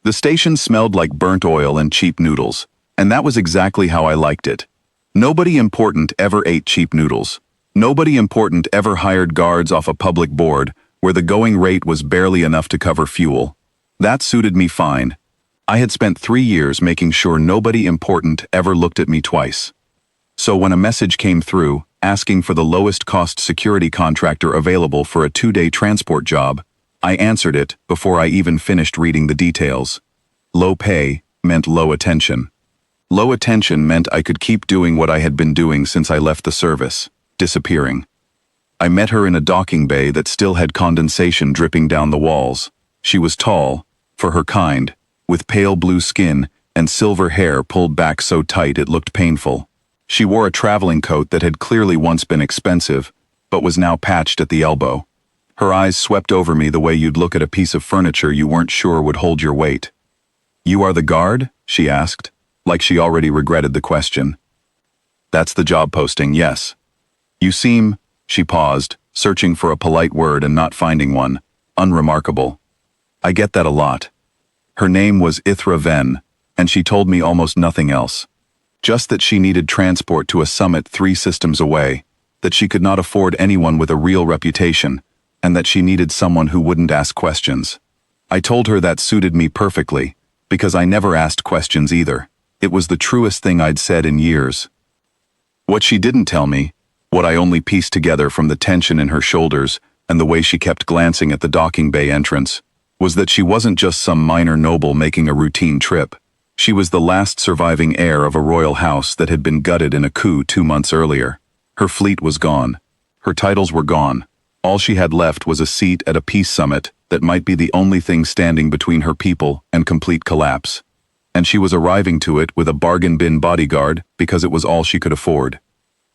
The station smelled like burnt oil and cheap noodles, and that was exactly how I liked it. Nobody important ever ate cheap noodles. Nobody important ever hired guards off a public board where the going rate was barely enough to cover fuel. That suited me fine. I had spent 3 years making sure nobody important ever looked at me twice. So when a message came through, asking for the lowest cost security contractor available for a 2-day transport job, I answered it before I even finished reading the details. Low pay meant low attention. Low attention meant I could keep doing what I had been doing since I left the service, disappearing. I met her in a docking bay that still had condensation dripping down the walls. She was tall, for her kind, with pale blue skin and silver hair pulled back so tight it looked painful. She wore a traveling coat that had clearly once been expensive, but was now patched at the elbow. Her eyes swept over me the way you'd look at a piece of furniture you weren't sure would hold your weight. "You are the guard?" she asked, like she already regretted the question. "That's the job posting, yes." "You seem," she paused, searching for a polite word and not finding one, "unremarkable." "I get that a lot." Her name was Ithra Venn, and she told me almost nothing else. Just that she needed transport to a summit 3 systems away, that she could not afford anyone with a real reputation, and that she needed someone who wouldn't ask questions. I told her that suited me perfectly, because I never asked questions either. It was the truest thing I'd said in years. What she didn't tell me, what I only pieced together from the tension in her shoulders and the way she kept glancing at the docking bay entrance, was that she wasn't just some minor noble making a routine trip. She was the last surviving heir of a royal house that had been gutted in a coup 2 months earlier. Her fleet was gone. Her titles were gone. All she had left was a seat at a peace summit that might be the only thing standing between her people and complete collapse. And she was arriving to it with a bargain bin bodyguard because it was all she could afford.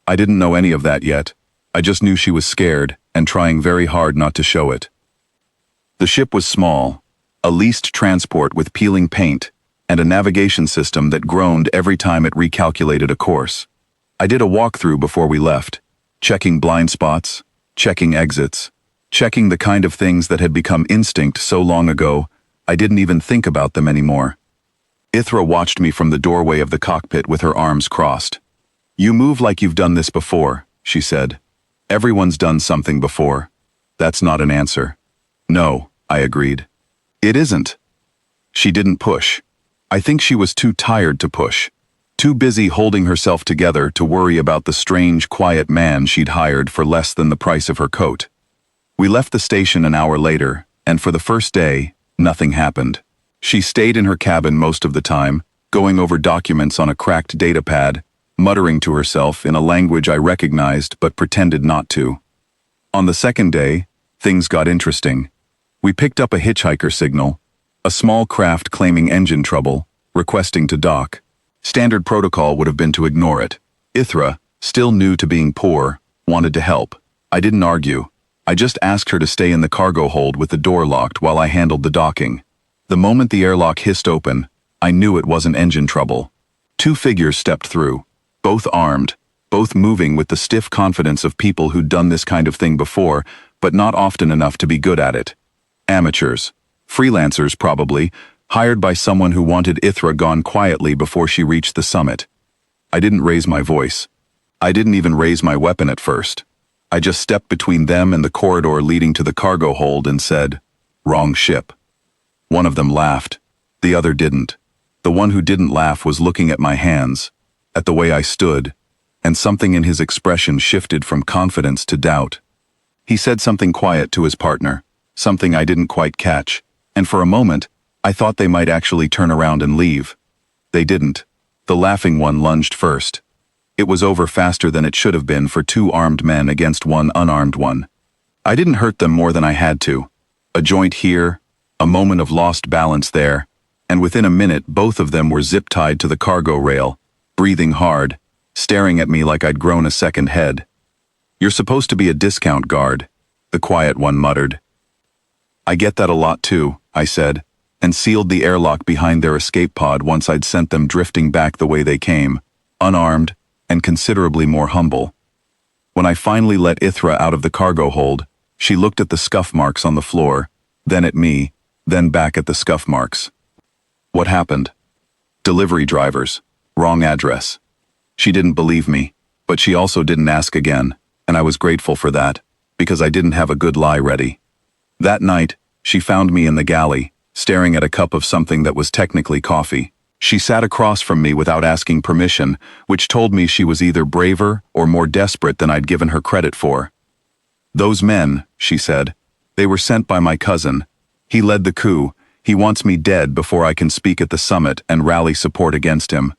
I didn't know any of that yet. I just knew she was scared and trying very hard not to show it. The ship was small, a leased transport with peeling paint, and a navigation system that groaned every time it recalculated a course. I did a walkthrough before we left, checking blind spots, checking exits, checking the kind of things that had become instinct so long ago, I didn't even think about them anymore. Ithra watched me from the doorway of the cockpit with her arms crossed. "You move like you've done this before," she said. "Everyone's done something before." "That's not an answer." "No," I agreed. "It isn't." She didn't push. I think she was too tired to push. Too busy holding herself together to worry about the strange, quiet man she'd hired for less than the price of her coat. We left the station an hour later, and for the first day, nothing happened. She stayed in her cabin most of the time, going over documents on a cracked datapad, muttering to herself in a language I recognized but pretended not to. On the second day, things got interesting. We picked up a hitchhiker signal, a small craft claiming engine trouble, requesting to dock. Standard protocol would have been to ignore it. Ithra, still new to being poor, wanted to help. I didn't argue. I just asked her to stay in the cargo hold with the door locked while I handled the docking. The moment the airlock hissed open, I knew it wasn't engine trouble. 2 figures stepped through, both armed, both moving with the stiff confidence of people who'd done this kind of thing before, but not often enough to be good at it. Amateurs. Freelancers, probably, hired by someone who wanted Ithra gone quietly before she reached the summit. I didn't raise my voice. I didn't even raise my weapon at first. I just stepped between them and the corridor leading to the cargo hold and said, "Wrong ship." One of them laughed. The other didn't. The one who didn't laugh was looking at my hands, at the way I stood, and something in his expression shifted from confidence to doubt. He said something quiet to his partner, something I didn't quite catch, and for a moment, I thought they might actually turn around and leave. They didn't. The laughing one lunged first. It was over faster than it should have been for 2 armed men against 1 unarmed one. I didn't hurt them more than I had to. A joint here, a moment of lost balance there, and within a minute both of them were zip-tied to the cargo rail, breathing hard, staring at me like I'd grown a second head. "You're supposed to be a discount guard," the quiet one muttered. "I get that a lot too," I said, and sealed the airlock behind their escape pod once I'd sent them drifting back the way they came, unarmed and considerably more humble. When I finally let Ithra out of the cargo hold, she looked at the scuff marks on the floor, then at me, then back at the scuff marks. What happened? Delivery drivers. Wrong address. She didn't believe me, but she also didn't ask again, and I was grateful for that, because I didn't have a good lie ready. That night, she found me in the galley, staring at a cup of something that was technically coffee. She sat across from me without asking permission, which told me she was either braver or more desperate than I'd given her credit for. "Those men," she said, "they were sent by my cousin. He led the coup. He wants me dead before I can speak at the summit and rally support against him."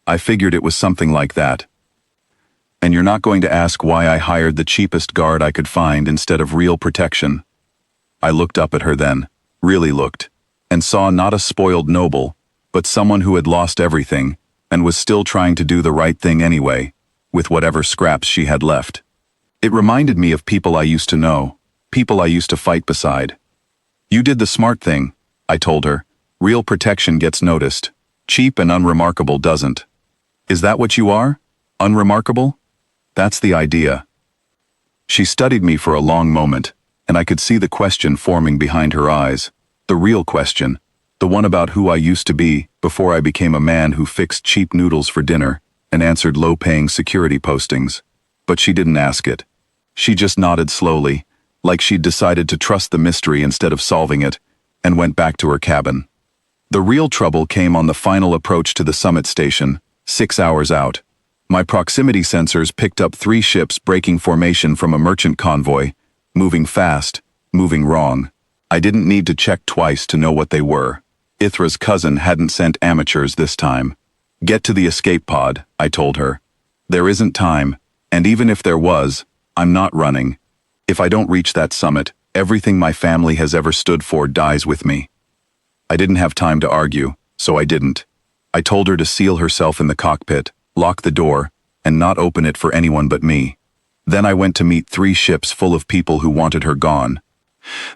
I figured it was something like that. "And you're not going to ask why I hired the cheapest guard I could find instead of real protection?" I looked up at her then, really looked, and saw not a spoiled noble, but someone who had lost everything and was still trying to do the right thing anyway, with whatever scraps she had left. It reminded me of people I used to know, people I used to fight beside. "You did the smart thing," I told her. "Real protection gets noticed. Cheap and unremarkable doesn't." "Is that what you are? Unremarkable?" "That's the idea." She studied me for a long moment, and I could see the question forming behind her eyes. The real question, the one about who I used to be before I became a man who fixed cheap noodles for dinner and answered low-paying security postings. But she didn't ask it. She just nodded slowly, like she'd decided to trust the mystery instead of solving it, and went back to her cabin. The real trouble came on the final approach to the summit station, 6 hours out. My proximity sensors picked up 3 ships breaking formation from a merchant convoy, moving fast, moving wrong. I didn't need to check twice to know what they were. Ithra's cousin hadn't sent amateurs this time. "Get to the escape pod," I told her. "There isn't time, and even if there was, I'm not running. If I don't reach that summit, everything my family has ever stood for dies with me." I didn't have time to argue, so I didn't. I told her to seal herself in the cockpit, lock the door, and not open it for anyone but me. Then I went to meet 3 ships full of people who wanted her gone.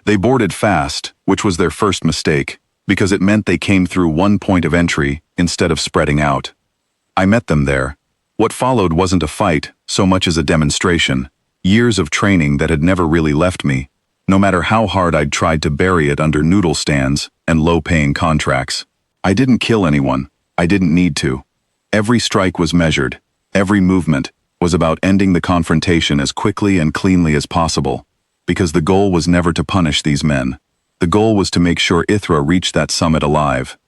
They boarded fast, which was their first mistake, because it meant they came through one point of entry instead of spreading out. I met them there. What followed wasn't a fight so much as a demonstration. Years of training that had never really left me, no matter how hard I'd tried to bury it under noodle stands and low-paying contracts. I didn't kill anyone. I didn't need to. Every strike was measured. Every movement was about ending the confrontation as quickly and cleanly as possible, because the goal was never to punish these men. The goal was to make sure Ithra reached that summit alive.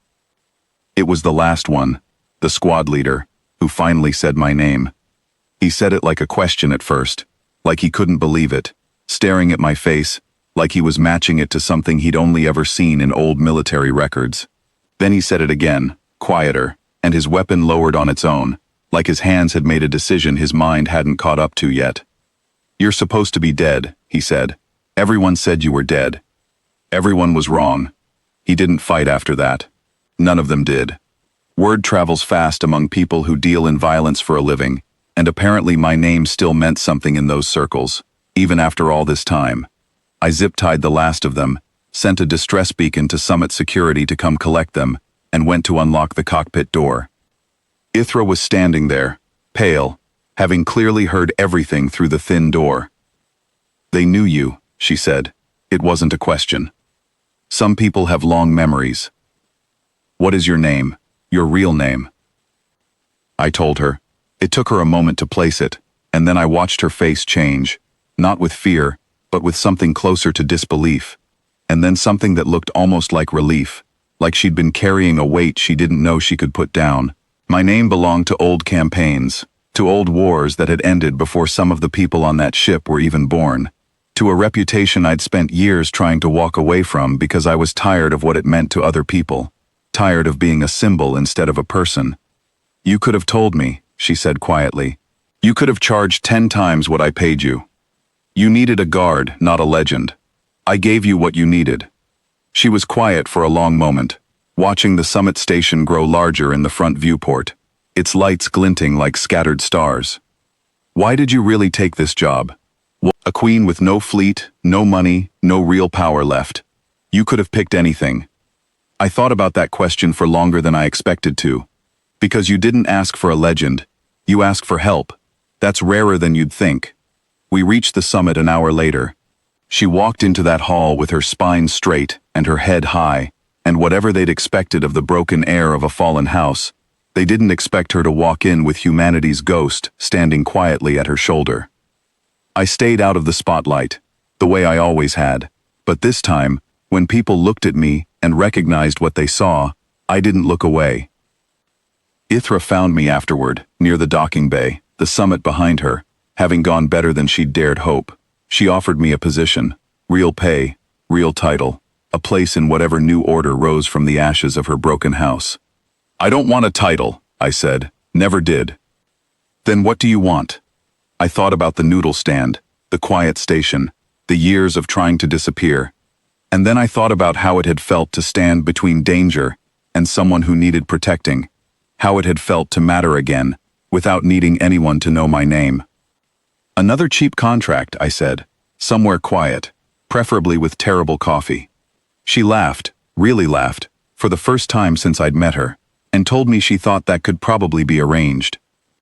It was the last one, the squad leader, who finally said my name. He said it like a question at first, like he couldn't believe it, staring at my face, like he was matching it to something he'd only ever seen in old military records. Then he said it again, quieter, and his weapon lowered on its own, like his hands had made a decision his mind hadn't caught up to yet. "You're supposed to be dead," he said. "Everyone said you were dead." Everyone was wrong. He didn't fight after that. None of them did. Word travels fast among people who deal in violence for a living, and apparently my name still meant something in those circles, even after all this time. I zip-tied the last of them, sent a distress beacon to Summit Security to come collect them, and went to unlock the cockpit door. Ithra was standing there, pale, having clearly heard everything through the thin door. "They knew you," she said. It wasn't a question. "Some people have long memories." "What is your name? Your real name?" I told her. It took her a moment to place it, and then I watched her face change, not with fear, but with something closer to disbelief, and then something that looked almost like relief, like she'd been carrying a weight she didn't know she could put down. My name belonged to old campaigns, to old wars that had ended before some of the people on that ship were even born, to a reputation I'd spent years trying to walk away from because I was tired of what it meant to other people, tired of being a symbol instead of a person. "You could have told me," she said quietly. "You could have charged 10 times what I paid you. You needed a guard, not a legend. I gave you what you needed." She was quiet for a long moment, watching the summit station grow larger in the front viewport, its lights glinting like scattered stars. "Why did you really take this job? A queen with no fleet, no money, no real power left. You could have picked anything." I thought about that question for longer than I expected to. "Because you didn't ask for a legend. You asked for help. That's rarer than you'd think." We reached the summit an hour later. She walked into that hall with her spine straight and her head high, And whatever they'd expected of the broken heir of a fallen house, they didn't expect her to walk in with humanity's ghost standing quietly at her shoulder. I stayed out of the spotlight, the way I always had, but this time, when people looked at me and recognized what they saw, I didn't look away. Ithra found me afterward, near the docking bay, the summit behind her, having gone better than she'd dared hope. She offered me a position, real pay, real title, a place in whatever new order rose from the ashes of her broken house. "I don't want a title," I said, "never did." "Then what do you want?" I thought about the noodle stand, the quiet station, the years of trying to disappear. And then I thought about how it had felt to stand between danger and someone who needed protecting, how it had felt to matter again, without needing anyone to know my name. "Another cheap contract," I said, "somewhere quiet, preferably with terrible coffee." She laughed, really laughed, for the first time since I'd met her, and told me she thought that could probably be arranged.